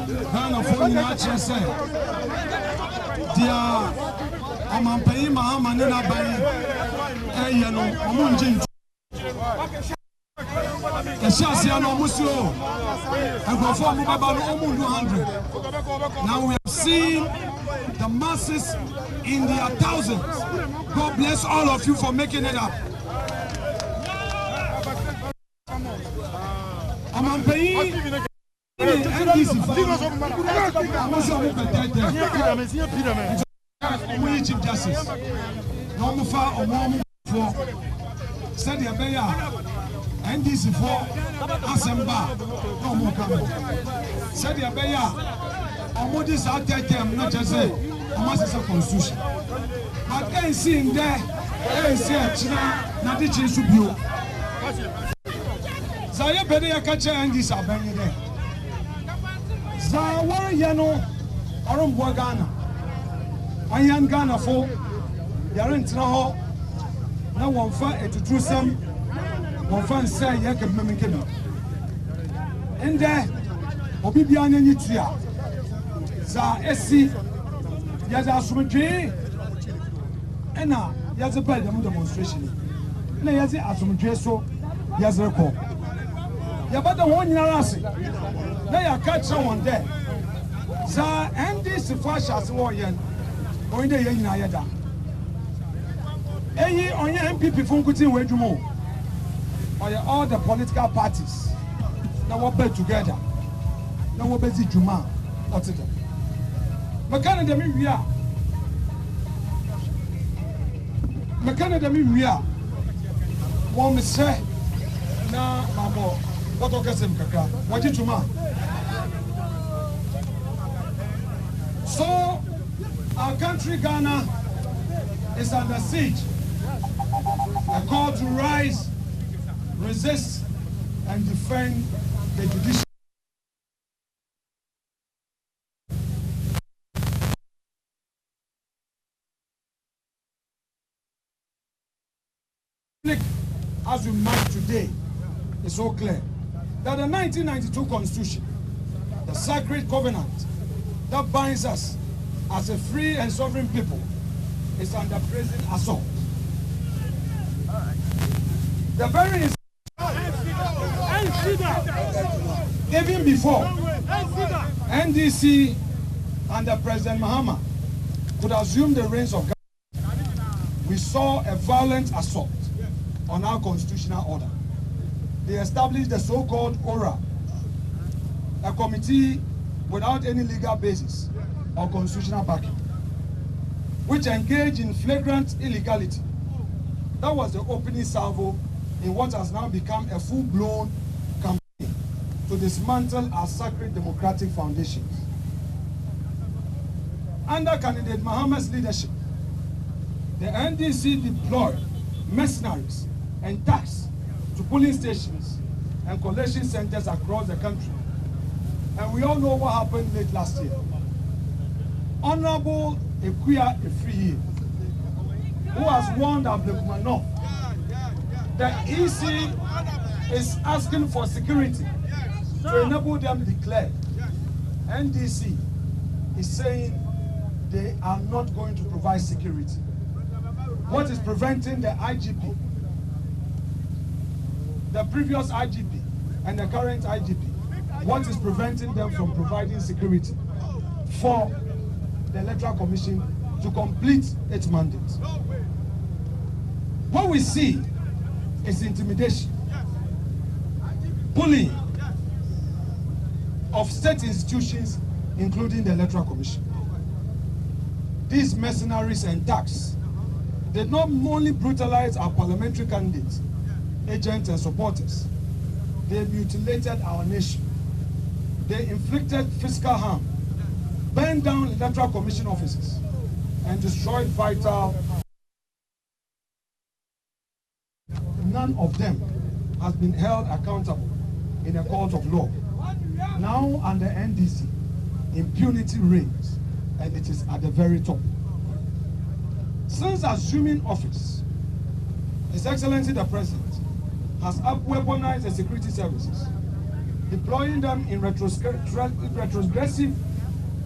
Ghana for natural say. Dia Amampayi Mahama Nina Bayi you know Omunjin Esiasia no Musio and perform about Omundu 100. Now we have seen the masses in their thousands. God bless all of you for making it up. Amampayi Chief Justice. No for said the Beya NDC for Assemba. No more coming. Said the Beya Omodis out there, not just say a constitution. But ain't seeing there, ain't seeing China, not the change to you. Zaya Beya catcher and this are banging there. Zawa Yano, Orumbo Ghana. Ayan Ghana for Yarentraho. Now one fight to do some one fan say Yakim Mimikino. And there, Obibian and Yitria. Za Essi Yaza Sumidri. And now Yaza Bell demonstration. Nayazi Asumidreso Yazako. Yabata one Yarasi. Now you catch someone there. Za NDC Fashas Warrior. Going there in Ayada. Eyi on your MPP Funkutin Wejumo. Or all the political parties. Now we're better together. Now we're busy Juma. What's it? Mekana de mi wia. Mekana de mi wia. One me say na mamo. What okasem kaka. What Juma? So our country Ghana is under siege. A call to rise, resist, and defend the judiciary. As we mark today, is so clear that the 1992 Constitution, the sacred covenant that binds us as a free and sovereign people, is under present assault. The very even before NDC under President Mahama could assume the reins of government, we saw a violent assault on our constitutional order. They established the so-called ORA, a committee without any legal basis or constitutional backing, which engaged in flagrant illegality. That was the opening salvo in what has now become a full-blown campaign to dismantle our sacred democratic foundations. Under candidate Mahama's leadership, the NDC deployed mercenaries and thugs to polling stations and collection centers across the country. And we all know what happened late last year. Honorable Ekuya Efriye, who has warned Ablekumano, the EC is asking for security to enable them to declare. NDC is saying they are not going to provide security. What is preventing the IGP, the previous IGP and the current IGP, what is preventing them from providing security for the Electoral Commission to complete its mandate? What we see is intimidation, bullying of state institutions, including the Electoral Commission. These mercenaries and thugs did not only brutalize our parliamentary candidates, agents and supporters, they mutilated our nation. They inflicted physical harm, burned down Electoral Commission offices, and destroyed vital. None of them has been held accountable in a court of law. Now under NDC, impunity reigns, and it is at the very top. Since assuming office, His Excellency the President has weaponized the security services, deploying them in retrogressive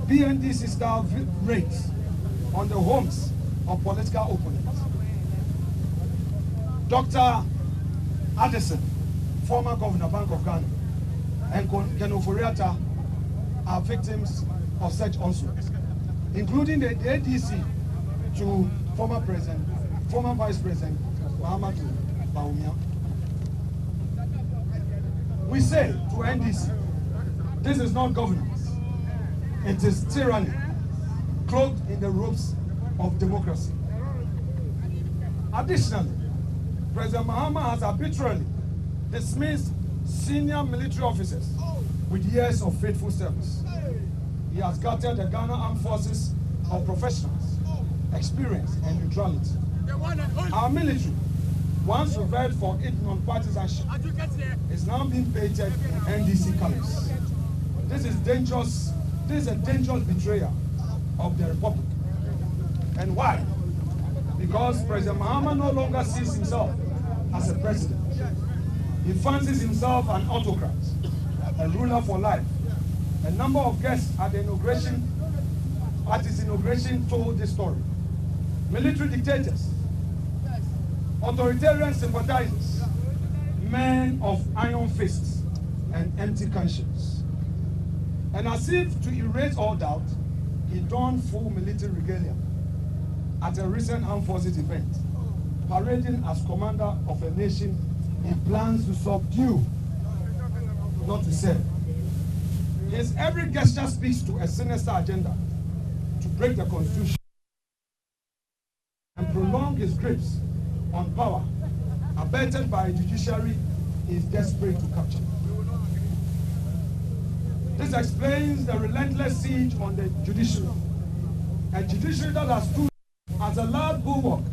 BNDC-style raids on the homes of political opponents. Dr. Addison, former Governor, Bank of Ghana, and Ken Ofori-Atta are victims of such onslaughts, including the ADC to former Vice President Muhammadu Bawumia. We say to NDC, this is not governance. It is tyranny, clothed in the robes of democracy. Additionally, President Mahama has arbitrarily dismissed senior military officers with years of faithful service. He has gutted the Ghana Armed Forces of professionals, experience, and neutrality. Our military, once revered for its non-partisanship, is now being painted in NDC colors. This is dangerous. This is a dangerous betrayal of the Republic. And why? Because President Mahama no longer sees himself as a president. He fancies himself an autocrat, a ruler for life. A number of guests at his inauguration told this story. Military dictators, authoritarian sympathizers, men of iron fists and empty conscience. And as if to erase all doubt, he donned full military regalia at a recent armed forces event, parading as commander of a nation he plans to subdue, not to serve. His every gesture speaks to a sinister agenda to break the constitution and prolong his grips on power, abetted by a judiciary he is desperate to capture. This explains the relentless siege on the judiciary. A judiciary that has stood as a loud bulwark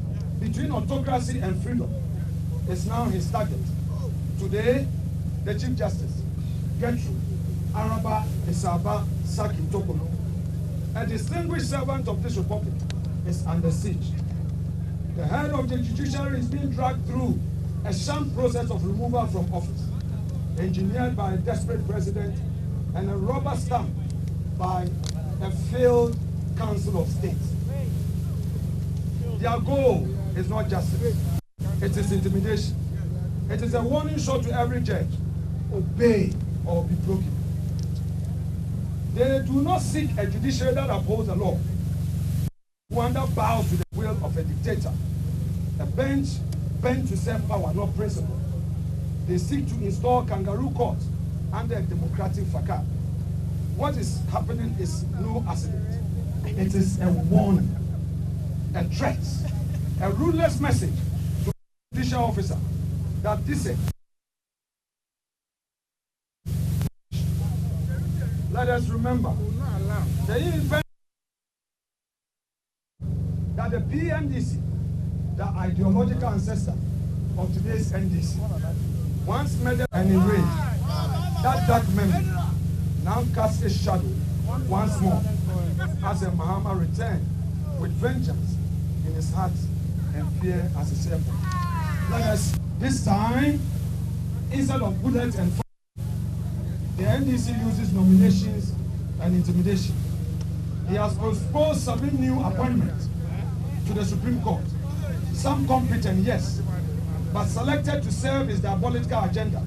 between autocracy and freedom is now his target. Today, the Chief Justice, Gertrude Araba Isaba Saki Tokono, a distinguished servant of this republic, is under siege. The head of the judiciary is being dragged through a sham process of removal from office, engineered by a desperate president and a rubber stamp by a failed Council of State. Their goal is not justice, it is intimidation. It is a warning shot to every judge: obey or be broken. They do not seek a judiciary that upholds the law, one that bows to the will of a dictator, a bench bent to serve power, not principle. They seek to install kangaroo court under a democratic facade. What is happening is no accident. It is a warning, a threat, a ruthless message to a judicial officer that this is. Let us remember that the PMDC, the ideological ancestor of today's NDC, once murdered and erased. That dark memory now casts a shadow once more as a Mahama returned with vengeance in his heart and fear as a servant. Let us, this time, instead of bullets and fire, the NDC uses nominations and intimidation. He has proposed 7 new appointments to the Supreme Court. Some competent, yes, but selected to serve his diabolical agenda.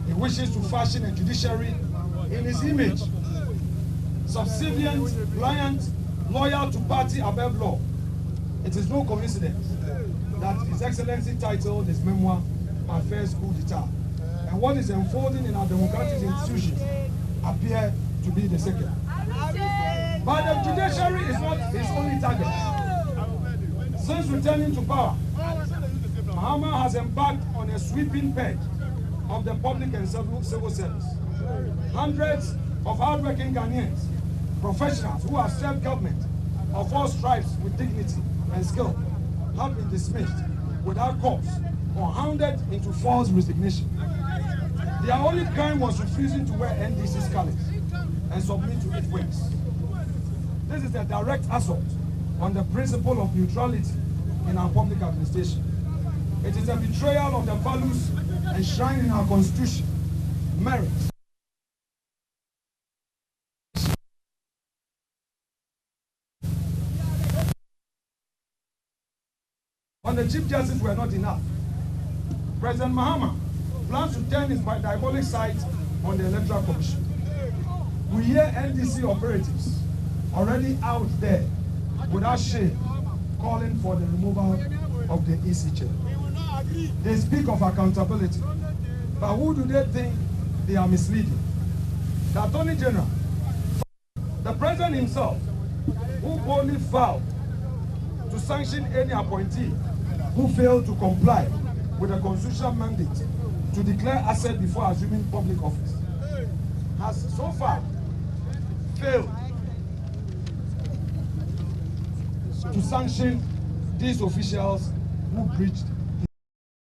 He wishes to fashion a judiciary in his image, subservient, pliant, loyal to party above law. It is no coincidence that His Excellency titled his memoir, My First Coup d'Etat, and what is unfolding in our democratic institutions appear to be the second. But the judiciary is not his only target. Since returning to power, Mahama has embarked on a sweeping purge of the public and civil service. Hundreds of hardworking Ghanaians, professionals who have served government of all stripes with dignity and skill, have been dismissed without cause or hounded into false resignation. Their only crime was refusing to wear NDC's colors and submit to its whims. This is a direct assault on the principle of neutrality in our public administration. It is a betrayal of the values enshrined in our constitution, merit, on the Chief Justice were not enough. President Mahama plans to turn his diabolic sight on the Electoral Commission. We hear NDC operatives already out there without shame calling for the removal of the EC chair. They speak of accountability, but who do they think they are misleading? The Attorney General, the President himself, who boldly vowed to sanction any appointee who failed to comply with the constitutional mandate to declare asset before assuming public office, has so far failed to sanction these officials who breached